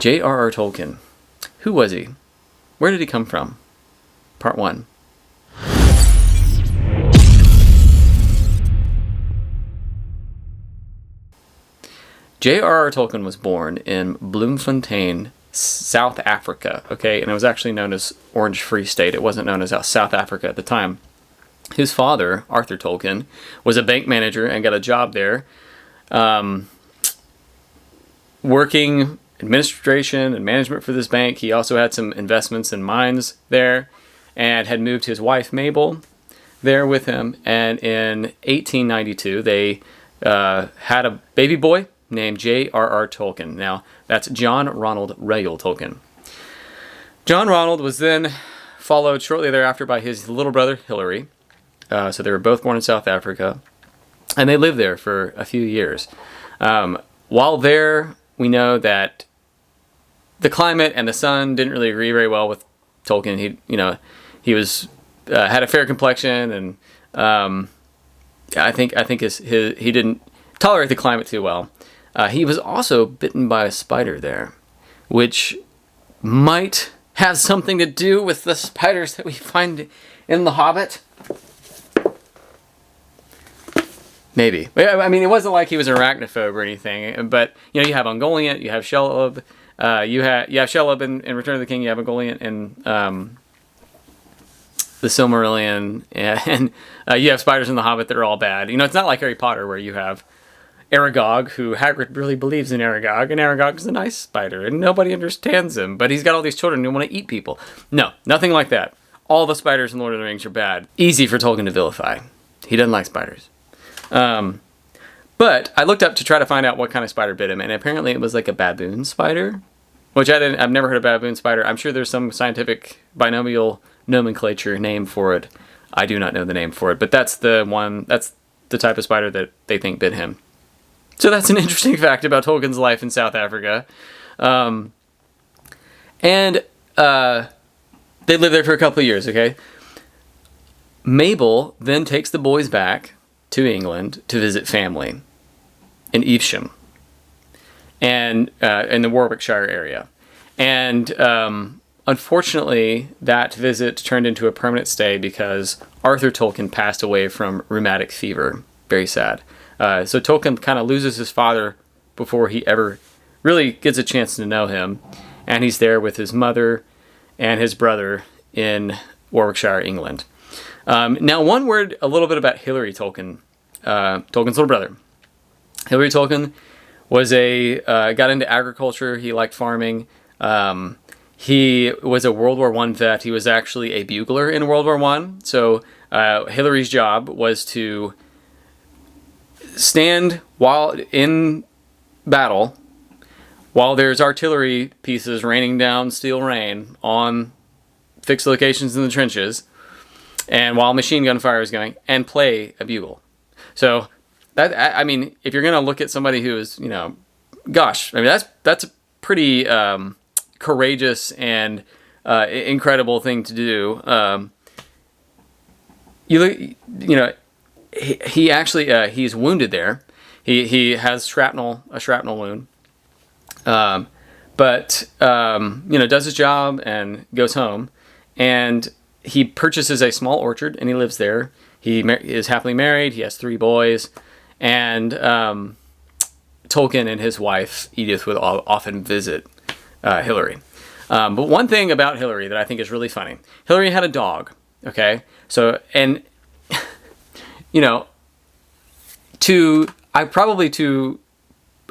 J.R.R. Tolkien. Who was he? Where did he come from? Part 1. J.R.R. Tolkien was born in Bloemfontein, South Africa, okay? And it was actually known as Orange Free State. It wasn't known as South Africa at the time. His father, Arthur Tolkien, was a bank manager and got a job there, working administration and management for this bank. He also had some investments in mines there and had moved his wife, Mabel, there with him. And in 1892, they had a baby boy named J.R.R. Tolkien. Now, that's John Ronald Reuel Tolkien. John Ronald was then followed shortly thereafter by his little brother, Hilary. So they were both born in South Africa, and they lived there for a few years. While there, we know that the climate and the sun didn't really agree very well with Tolkien. He was had a fair complexion, and I think he didn't tolerate the climate too well. He was also bitten by a spider there, which might have something to do with the spiders that we find in The Hobbit. Maybe. I mean, it wasn't like he was an arachnophobe or anything, but, you have Ungoliant, you have Shelob, you have Shelob in Return of the King, you have Ungoliant in the Silmarillion, and you have spiders in The Hobbit that are all bad. It's not like Harry Potter where you have Aragog, who Hagrid really believes in Aragog, and Aragog's a nice spider, and nobody understands him, but he's got all these children who want to eat people. No, nothing like that. All the spiders in Lord of the Rings are bad. Easy for Tolkien to vilify. He doesn't like spiders. But I looked up to try to find out what kind of spider bit him, and apparently it was like a baboon spider, which I've never heard of baboon spider. I'm sure there's some scientific binomial nomenclature name for it. I do not know the name for it, but that's the type of spider that they think bit him. So that's an interesting fact about Tolkien's life in South Africa. And they lived there for a couple of years, okay? Mabel then takes the boys back to England to visit family in Evesham and in the Warwickshire area. And unfortunately, that visit turned into a permanent stay because Arthur Tolkien passed away from rheumatic fever. Very sad. So Tolkien kind of loses his father before he ever really gets a chance to know him. And he's there with his mother and his brother in Warwickshire, England. Now, one word, a little bit about Hilary Tolkien, Tolkien's little brother. Hilary Tolkien was got into agriculture. He liked farming. He was a World War I vet. He was actually a bugler in World War I. So Hilary's job was to stand while in battle, while there's artillery pieces raining down steel rain on fixed locations in the trenches, and while machine gun fire is going, and play a bugle. So that, I mean, if you're gonna look at somebody who is, gosh, I mean that's a pretty courageous and incredible thing to do. He actually he's wounded there. He has a shrapnel wound, but does his job and goes home, and he purchases a small orchard and he lives there. He is happily married. He has 3 boys, and Tolkien and his wife Edith would often visit Hilary. But one thing about Hilary that I think is really funny: Hilary had a dog. Okay, so and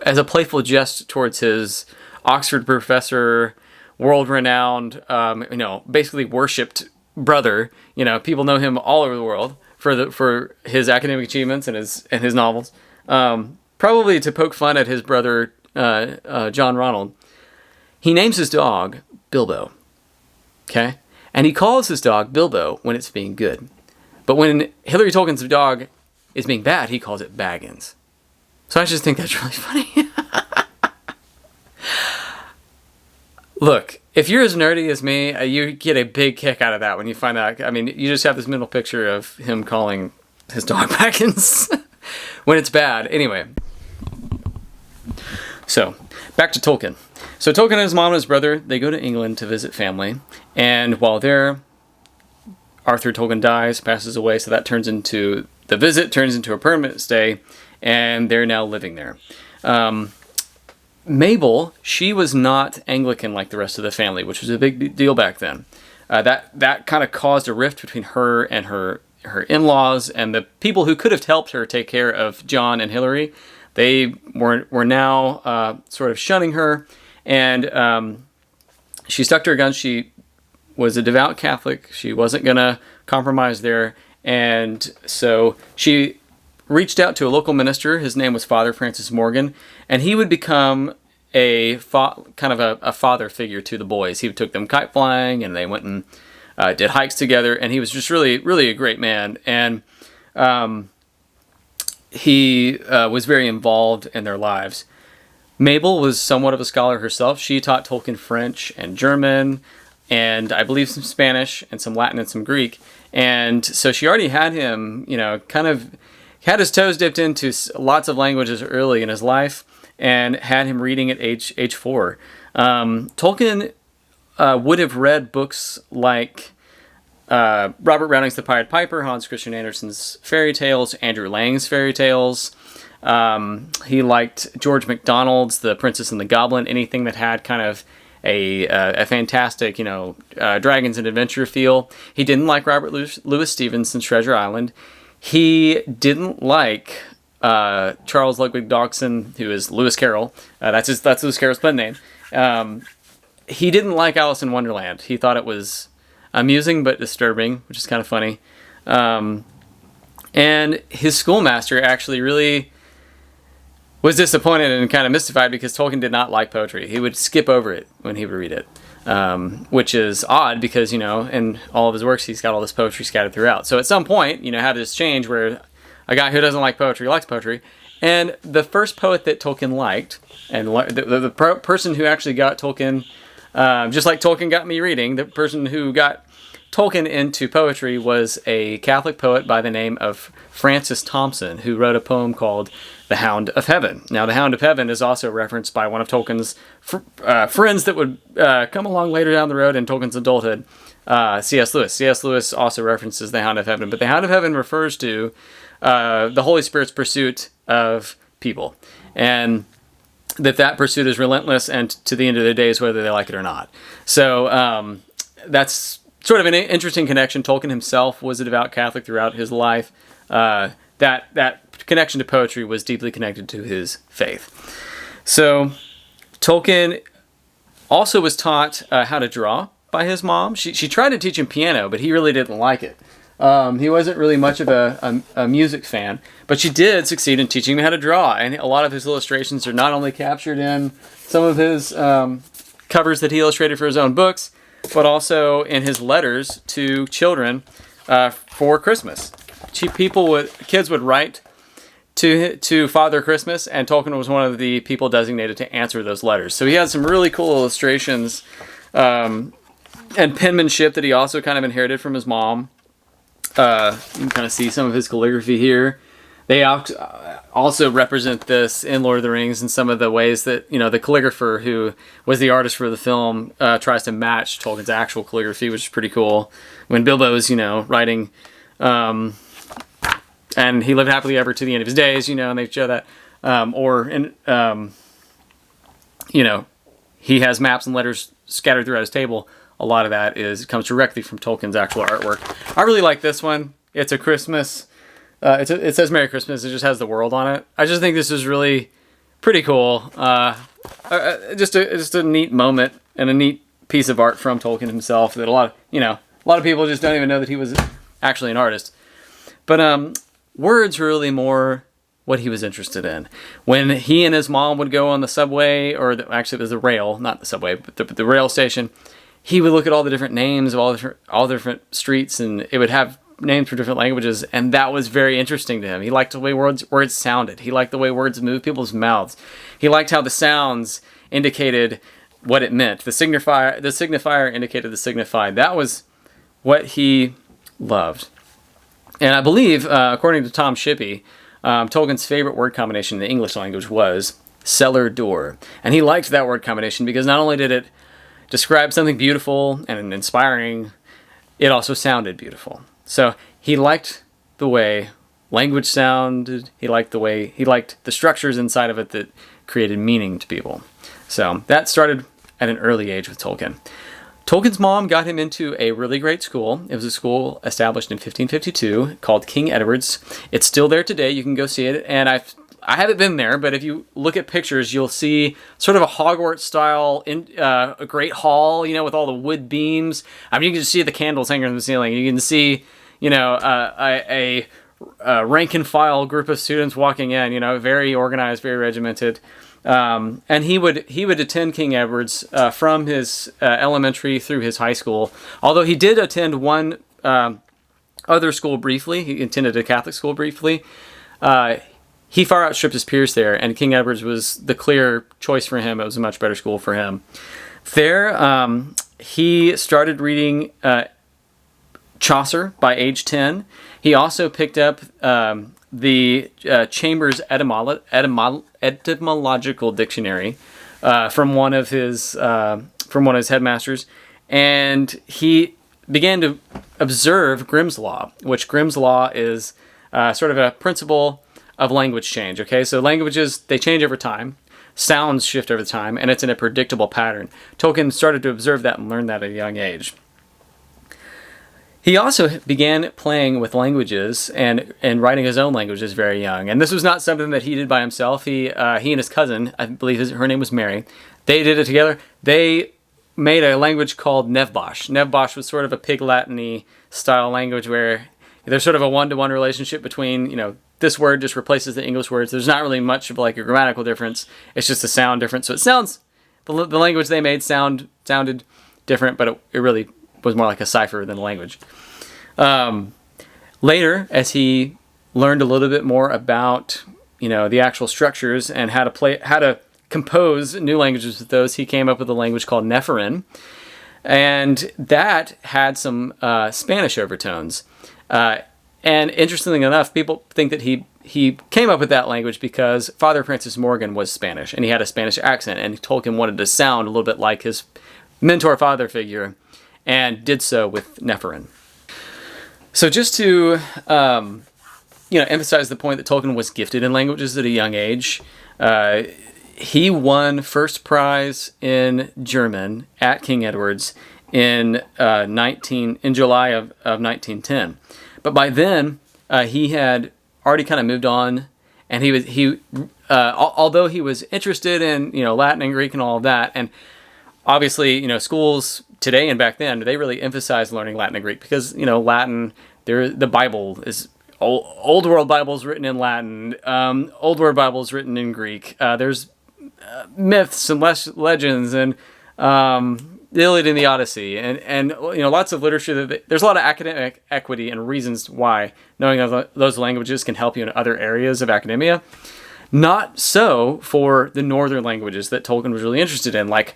as a playful jest towards his Oxford professor, world-renowned, basically worshipped brother. People know him all over the world for his academic achievements and his novels. Probably to poke fun at his brother John Ronald. He names his dog Bilbo. Okay, and he calls his dog Bilbo when it's being good. But when Hilary Tolkien's dog is being bad, he calls it Baggins. So I just think that's really funny. Look, if you're as nerdy as me, you get a big kick out of that when you find out. I mean, you just have this mental picture of him calling his dog Baggins when it's bad. Anyway. So, back to Tolkien. So Tolkien and his mom and his brother, they go to England to visit family. And while there, Arthur Tolkien dies, passes away. So that the visit turns into a permanent stay. And they're now living there. Mabel, she was not Anglican like the rest of the family, which was a big deal back then. That kind of caused a rift between her and her in-laws, and the people who could have helped her take care of John and Hilary. They were now sort of shunning her, and she stuck to her guns. She was a devout Catholic. She wasn't going to compromise there, and so she reached out to a local minister. His name was Father Francis Morgan, and he would become kind of a father figure to the boys. He took them kite flying, and they went and did hikes together, and he was just really, really a great man. And he was very involved in their lives. Mabel was somewhat of a scholar herself. She taught Tolkien French and German, and I believe some Spanish and some Latin and some Greek. And so she already had him, kind of had his toes dipped into lots of languages early in his life, and had him reading at age 4. Tolkien would have read books like Robert Browning's The Pied Piper, Hans Christian Andersen's fairy tales, Andrew Lang's fairy tales. He liked George MacDonald's The Princess and the Goblin, anything that had kind of a fantastic, dragons and adventure feel. He didn't like Robert Louis Stevenson's Treasure Island. He didn't like Charles Ludwig Dodgson, who is Lewis Carroll. That's Lewis Carroll's pen name. He didn't like Alice in Wonderland. He thought it was amusing but disturbing, which is kind of funny. And his schoolmaster actually really was disappointed and kind of mystified because Tolkien did not like poetry. He would skip over it when he would read it, which is odd because, in all of his works, he's got all this poetry scattered throughout. So at some point, have this change where a guy who doesn't like poetry likes poetry. And the first poet that Tolkien liked, and the person who actually got Tolkien, just like Tolkien got me reading, the person who got Tolkien into poetry was a Catholic poet by the name of Francis Thompson, who wrote a poem called The Hound of Heaven. Now, The Hound of Heaven is also referenced by one of Tolkien's friends that would come along later down the road in Tolkien's adulthood, C.S. Lewis. C.S. Lewis also references The Hound of Heaven, but The Hound of Heaven refers to the Holy Spirit's pursuit of people, and that pursuit is relentless and to the end of their days, whether they like it or not. So that's sort of an interesting connection. Tolkien himself was a devout Catholic throughout his life. That connection to poetry was deeply connected to his faith. So Tolkien also was taught how to draw by his mom. She tried to teach him piano, but he really didn't like it. He wasn't really much of a music fan, but she did succeed in teaching him how to draw. And a lot of his illustrations are not only captured in some of his covers that he illustrated for his own books, but also in his letters to children for Christmas. Kids would write to Father Christmas, and Tolkien was one of the people designated to answer those letters. So he had some really cool illustrations and penmanship that he also kind of inherited from his mom. You can kind of see some of his calligraphy here. They also represent this in Lord of the Rings in some of the ways that, the calligrapher who was the artist for the film tries to match Tolkien's actual calligraphy, which is pretty cool. When Bilbo's, writing, and he lived happily ever to the end of his days, and they show that. He has maps and letters scattered throughout his table. A lot of that comes directly from Tolkien's actual artwork. I really like this one. It's a Christmas. It says Merry Christmas. It just has the world on it. I just think this is really pretty cool. Just a neat moment and a neat piece of art from Tolkien himself that a lot of people just don't even know that he was actually an artist. But words were really more what he was interested in. When he and his mom would go on the subway, actually it was the rail, not the subway, but the rail station, he would look at all the different names of all the different streets, and it would have names for different languages, and that was very interesting to him. He liked the way words sounded. He liked the way words moved people's mouths. He liked how the sounds indicated what it meant. The signifier indicated the signified. That was what he loved. And I believe, according to Tom Shippey, Tolkien's favorite word combination in the English language was cellar door. And he liked that word combination because not only did it describe something beautiful and inspiring, it also sounded beautiful. So he liked the way language sounded. He liked the structures inside of it that created meaning to people. So that started at an early age with Tolkien. Tolkien's mom got him into a really great school. It was a school established in 1552 called King Edward's. It's still there today. You can go see it. And I haven't been there, but if you look at pictures, you'll see sort of a Hogwarts style, a great hall, with all the wood beams. I mean, you can just see the candles hanging from the ceiling. You can see, a rank and file group of students walking in, very organized, very regimented. And he would attend King Edward's from his elementary through his high school. Although he did attend one other school briefly. He attended a Catholic school briefly. He far outstripped his peers there, and King Edward's was the clear choice for him. It was a much better school for him. There, he started reading Chaucer by age 10. He also picked up the Chambers etymological dictionary from one of his headmasters, and he began to observe Grimm's Law, which Grimm's Law is sort of a principle of language change. Okay, so languages, they change over time, sounds shift over time, and it's in a predictable pattern. Tolkien started to observe that and learn that at a young age. He also began playing with languages and writing his own languages very young. And this was not something that he did by himself. He and his cousin, I believe her name was Mary, they did it together. They made a language called Nevbosh. Nevbosh was sort of a Pig Latin-y style language where there's sort of a one-to-one relationship between, this word just replaces the English words. There's not really much of like a grammatical difference. It's just a sound difference. So it sounds, the language they made sounded different, but it really was more like a cipher than a language. Later, as he learned a little bit more about, the actual structures and how to compose new languages with those, he came up with a language called Neferin, and that had some Spanish overtones. And interestingly enough, people think that he came up with that language because Father Francis Morgan was Spanish, and he had a Spanish accent, and Tolkien wanted to sound a little bit like his mentor father figure, and did so with Neferin. So just to emphasize the point that Tolkien was gifted in languages at a young age, he won first prize in German at King Edward's in July of 1910. But by then, he had already kind of moved on, and although he was interested in Latin and Greek and all of that, and obviously schools today and back then, they really emphasized learning Latin and Greek because Latin, the Bible is Old World Bibles written in Latin, Old World Bibles written in Greek. There's myths and legends and the Iliad and the Odyssey, and lots of literature. There's a lot of academic equity and reasons why knowing those languages can help you in other areas of academia. Not so for the northern languages that Tolkien was really interested in, like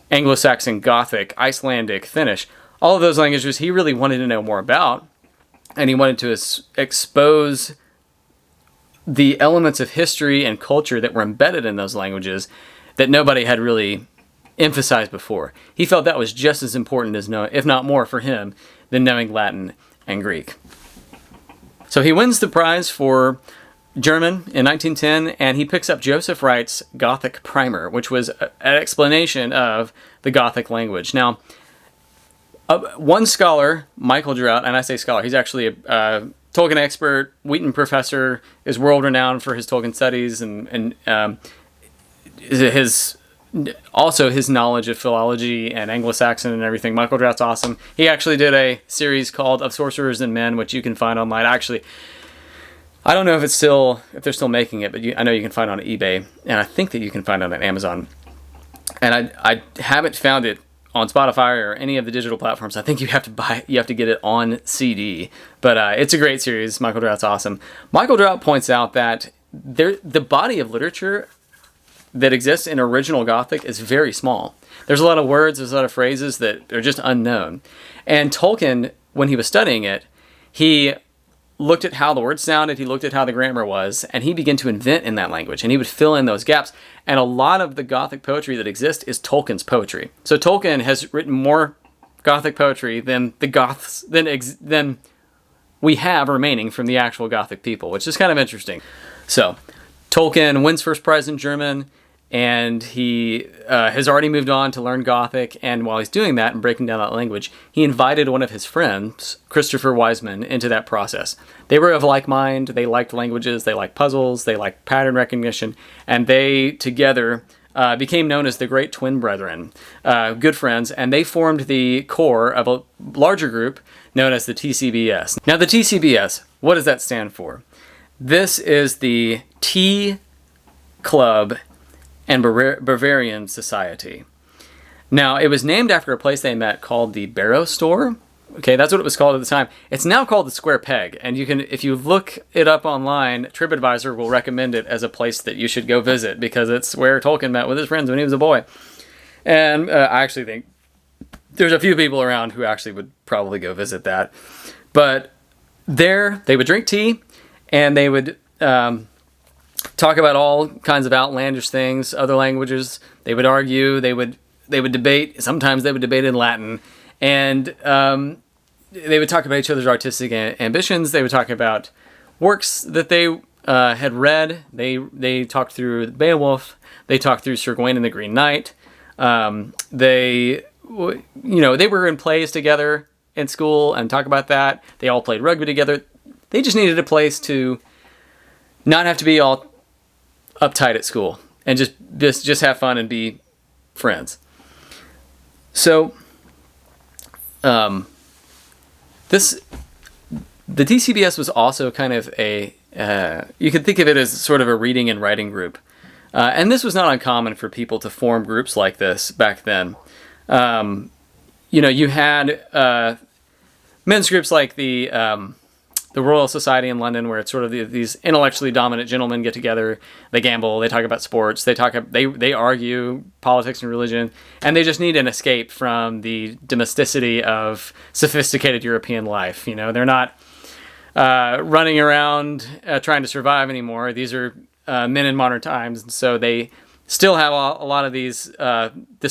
Anglo-Saxon, Gothic, Icelandic, Finnish. All of those languages he really wanted to know more about, and he wanted to expose the elements of history and culture that were embedded in those languages that nobody had really emphasized before. He felt that was just as important as if not more for him, than knowing Latin and Greek. So he wins the prize for German in 1910, and he picks up Joseph Wright's Gothic Primer, which was an explanation of the Gothic language. Now, one scholar, Michael Drought, and I say scholar, he's actually a Tolkien expert, Wheaton professor, is world-renowned for his Tolkien studies, and his knowledge of philology and Anglo-Saxon and everything. Michael Drout's awesome. He actually did a series called Of Sorcerers and Men, which you can find online. Actually, I don't know if they're still making it, but I know you can find it on eBay, and I think that you can find it on Amazon. And I haven't found it on Spotify or any of the digital platforms. I think you have to get it on CD. But it's a great series. Michael Drout's awesome. Michael Drought points out that the body of literature that exists in original Gothic is very small. There's a lot of words, there's a lot of phrases that are just unknown. And Tolkien, when he was studying it, he looked at how the words sounded, he looked at how the grammar was, and he began to invent in that language, and he would fill in those gaps. And a lot of the Gothic poetry that exists is Tolkien's poetry. So Tolkien has written more Gothic poetry than the Goths than we have remaining from the actual Gothic people, which is kind of interesting. So Tolkien wins first prize in German, and he has already moved on to learn Gothic. And while he's doing that and breaking down that language, he invited one of his friends, Christopher Wiseman, into that process. They were of like mind. They liked languages. They liked puzzles. They liked pattern recognition. And they together became known as the Great Twin Brethren, good friends. And they formed the core of a larger group known as the TCBS. Now, the TCBS, what does that stand for? This is the Tea Club and Bavarian Society. Now, it was named after a place they met called the Barrow Store. Okay, that's what it was called at the time. It's now called the Square Peg, and you can, if you look it up online, TripAdvisor will recommend it as a place that you should go visit because it's where Tolkien met with his friends when he was a boy. And I actually think there's a few people around who actually would probably go visit that. But there, they would drink tea, and they would talk about all kinds of outlandish things, other languages. They would argue. They would debate. Sometimes they would debate in Latin, and they would talk about each other's artistic ambitions. They would talk about works that they had read. They talked through Beowulf. They talked through Sir Gawain and the Green Knight. They were in plays together in school and talk about that. They all played rugby together. They just needed a place to not have to be all uptight at school and just have fun and be friends. So, the TCBS was also kind of you could think of it as sort of a reading and writing group. And this was not uncommon for people to form groups like this back then. You had men's groups like the Royal Society in London, where it's sort of these intellectually dominant gentlemen get together. They gamble. They talk about sports. They argue politics and religion, and they just need an escape from the domesticity of sophisticated European life. They're not running around trying to survive anymore. These are men in modern times, and so they still have a lot of this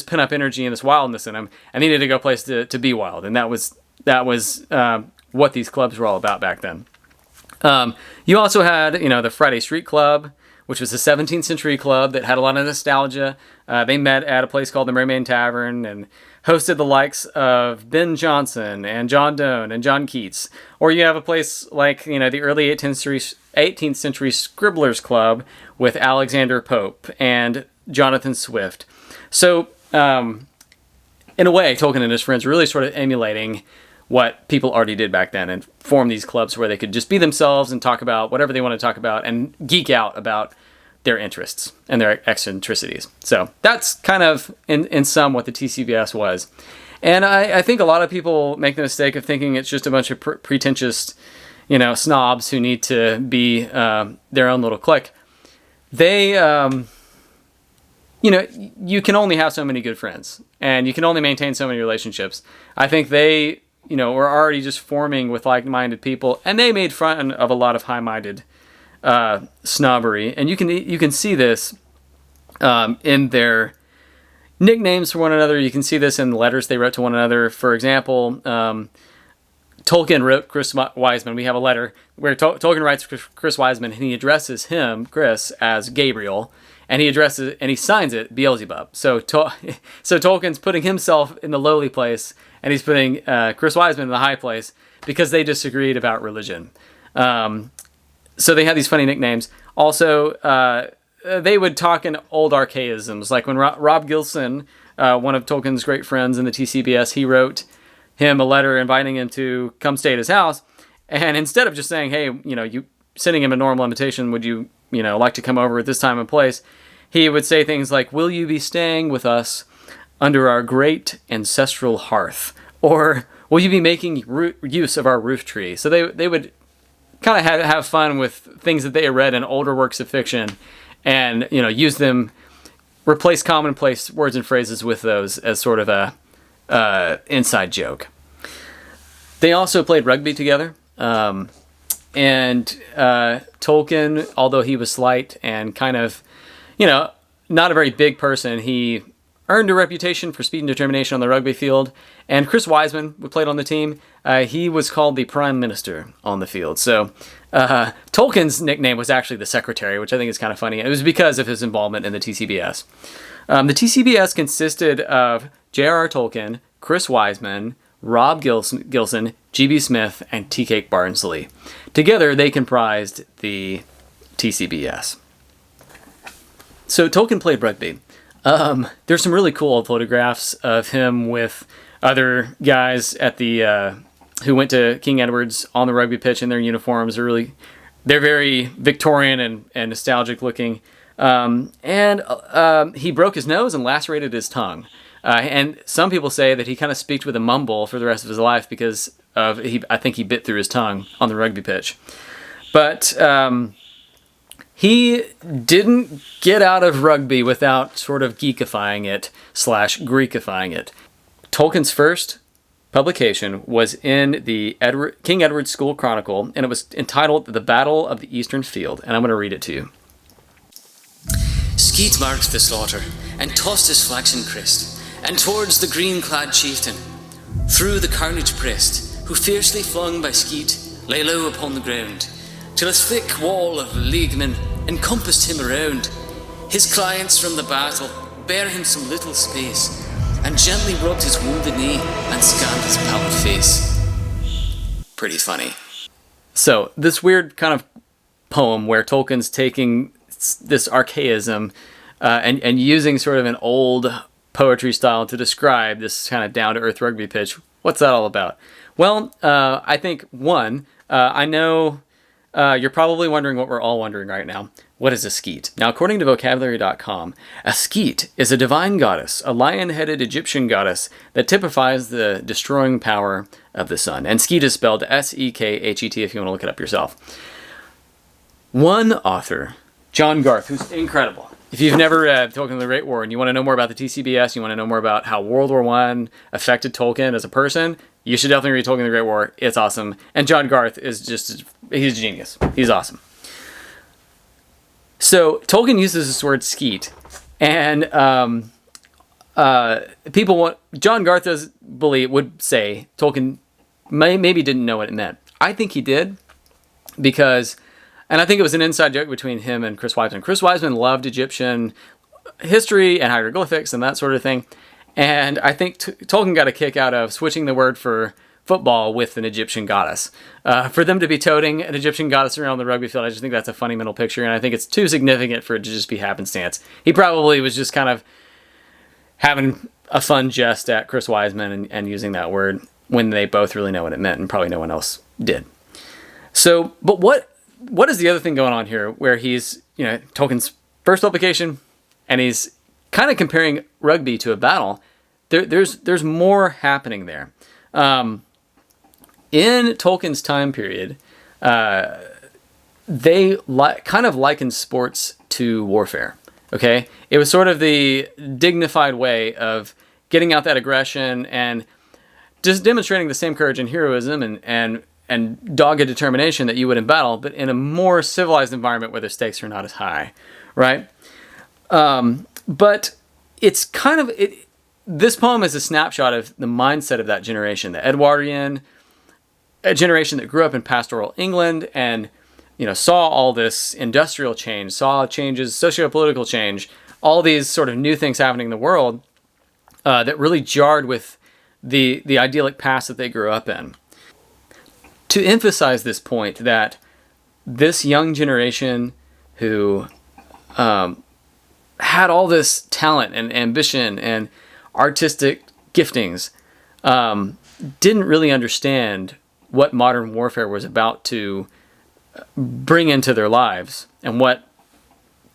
pent-up energy and this wildness in them, and they needed to go a place to be wild, and that was what these clubs were all about back then. You also had, the Friday Street Club, which was a 17th century club that had a lot of nostalgia. They met at a place called the Mermaid Tavern and hosted the likes of Ben Jonson and John Donne and John Keats. Or you have a place like, the early 18th century Scribblers Club with Alexander Pope and Jonathan Swift. So, in a way, Tolkien and his friends were really sort of emulating what people already did back then and form these clubs where they could just be themselves and talk about whatever they want to talk about and geek out about their interests and their eccentricities. So that's kind of, in sum, what the TCBS was. And I think a lot of people make the mistake of thinking it's just a bunch of pretentious, snobs who need to be their own little clique. They, you can only have so many good friends, and you can only maintain so many relationships. I think they were already just forming with like-minded people, and they made fun of a lot of high-minded snobbery. And you can see this in their nicknames for one another. You can see this in the letters they wrote to one another. For example, Tolkien wrote Chris Wiseman. We have a letter where Tolkien writes Chris Wiseman, and he addresses him, Chris, as Gabriel, and he signs it Beelzebub. So Tolkien's putting himself in the lowly place, and he's putting Chris Wiseman in the high place because they disagreed about religion. So they had these funny nicknames. Also, they would talk in old archaisms, like when Rob Gilson, one of Tolkien's great friends in the TCBS, he wrote him a letter inviting him to come stay at his house, and instead of just saying, hey, you sending him a normal invitation, would you like to come over at this time and place, he would say things like, will you be staying with us under our great ancestral hearth? Or will you be making use of our roof tree? So they would kind of have fun with things that they had read in older works of fiction and, use them, replace commonplace words and phrases with those as sort of a inside joke. They also played rugby together. And Tolkien, although he was slight and kind of, not a very big person, he earned a reputation for speed and determination on the rugby field. And Chris Wiseman, who played on the team, he was called the Prime Minister on the field. So Tolkien's nickname was actually the Secretary, which I think is kind of funny. It was because of his involvement in the TCBS. The TCBS consisted of J.R.R. Tolkien, Chris Wiseman, Rob Gilson, G.B. Smith, and T.K. Barnsley. Together, they comprised the TCBS. So Tolkien played rugby. There's some really cool old photographs of him with other guys at the who went to King Edward's on the rugby pitch in their uniforms. They're very Victorian and nostalgic looking. And he broke his nose and lacerated his tongue. And some people say that he kind of speaks with a mumble for the rest of his life because I think he bit through his tongue on the rugby pitch. But he didn't get out of rugby without sort of geekifying it / Greekifying it. Tolkien's first publication was in the King Edward School Chronicle, and it was entitled The Battle of the Eastern Field, and I'm going to read it to you. Skeet marked the slaughter, and tossed his flaxen crest, and towards the green-clad chieftain, through the carnage pressed, who fiercely flung by Skeet, lay low upon the ground, till a thick wall of leaguemen encompassed him around. His clients from the battle bare him some little space, and gently rubbed his wounded knee and scanned his pallid face. Pretty funny. So, this weird kind of poem where Tolkien's taking this archaism and using sort of an old poetry style to describe this kind of down-to-earth rugby pitch. What's that all about? Well, I think, I know you're probably wondering what we're all wondering right now. What is a skeet? Now, according to vocabulary.com, a skeet is a divine goddess, a lion-headed Egyptian goddess that typifies the destroying power of the sun. And skeet is spelled S-E-K-H-E-T if you want to look it up yourself. One author, John Garth, who's incredible. If you've never read Tolkien and the Great War and you want to know more about the TCBS, you want to know more about how World War I affected Tolkien as a person, you should definitely read Tolkien and the Great War. It's awesome. And John Garth is he's a genius. He's awesome. So Tolkien uses this word skeet, and John Garth would say Tolkien maybe didn't know what it meant. I think he did, because, and I think it was an inside joke between him and Chris Wiseman. Chris Wiseman loved Egyptian history and hieroglyphics and that sort of thing, and I think Tolkien got a kick out of switching the word for football with an Egyptian goddess. For them to be toting an Egyptian goddess around the rugby field, I just think that's a funny mental picture, and I think it's too significant for it to just be happenstance. He probably was just kind of having a fun jest at Chris Wiseman and using that word when they both really know what it meant, and probably no one else did. So, but what is the other thing going on here where he's, Tolkien's first publication, and he's kind of comparing rugby to a battle? There's more happening there. In Tolkien's time period, they kind of likened sports to warfare. Okay, it was sort of the dignified way of getting out that aggression and just demonstrating the same courage and heroism and dogged determination that you would in battle, but in a more civilized environment where the stakes are not as high, right? But it's kind of this poem is a snapshot of the mindset of that generation, the Edwardian, a generation that grew up in pastoral England and saw all this industrial change, saw changes, socio-political change, all these sort of new things happening in the world that really jarred with the idyllic past that they grew up in. To emphasize this point that this young generation who had all this talent and ambition and artistic giftings didn't really understand what modern warfare was about to bring into their lives and what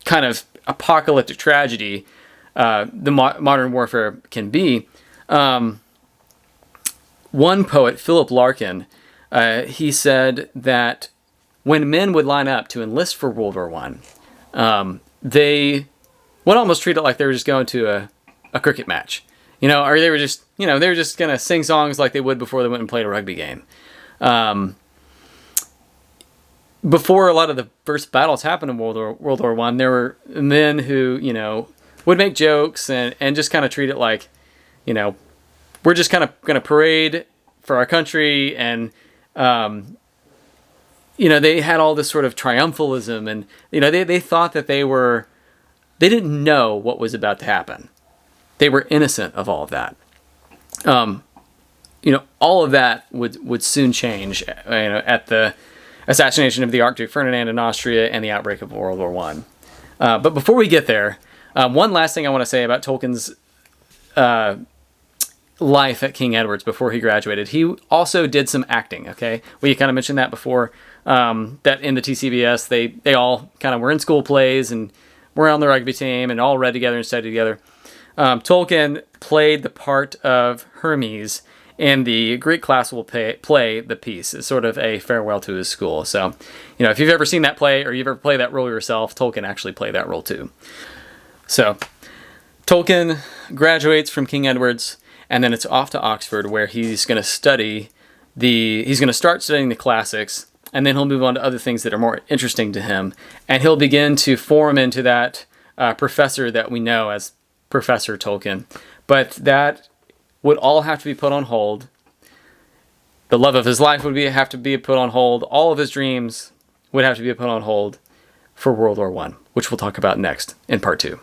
kind of apocalyptic tragedy modern warfare can be. One poet, Philip Larkin, he said that when men would line up to enlist for World War I, they would almost treat it like they were just going to a cricket match, or they were just going to sing songs like they would before they went and played a rugby game. before a lot of the first battles happened in World War One, there were men who, would make jokes and just kind of treat it like, we're just kind of going to parade for our country. And, they had all this sort of triumphalism, and, they thought that they didn't know what was about to happen. They were innocent of all of that. All of that would soon change, at the assassination of the Archduke Ferdinand in Austria and the outbreak of World War One. But before we get there, one last thing I want to say about Tolkien's life at King Edward's before he graduated. He also did some acting, okay? We kind of mentioned that before, that in the TCBS, they all kind of were in school plays and were on the rugby team and all read together and studied together. Tolkien played the part of Hermes in the Greek classical play The Peace. It's sort of a farewell to his school. So, if you've ever seen that play or you've ever played that role yourself, Tolkien actually played that role too. So, Tolkien graduates from King Edward's, and then it's off to Oxford, where he's going to start studying the classics, and then he'll move on to other things that are more interesting to him, and he'll begin to form into that professor that we know as Professor Tolkien. But that would all have to be put on hold. The love of his life would have to be put on hold. All of his dreams would have to be put on hold for World War I, which we'll talk about next in part 2.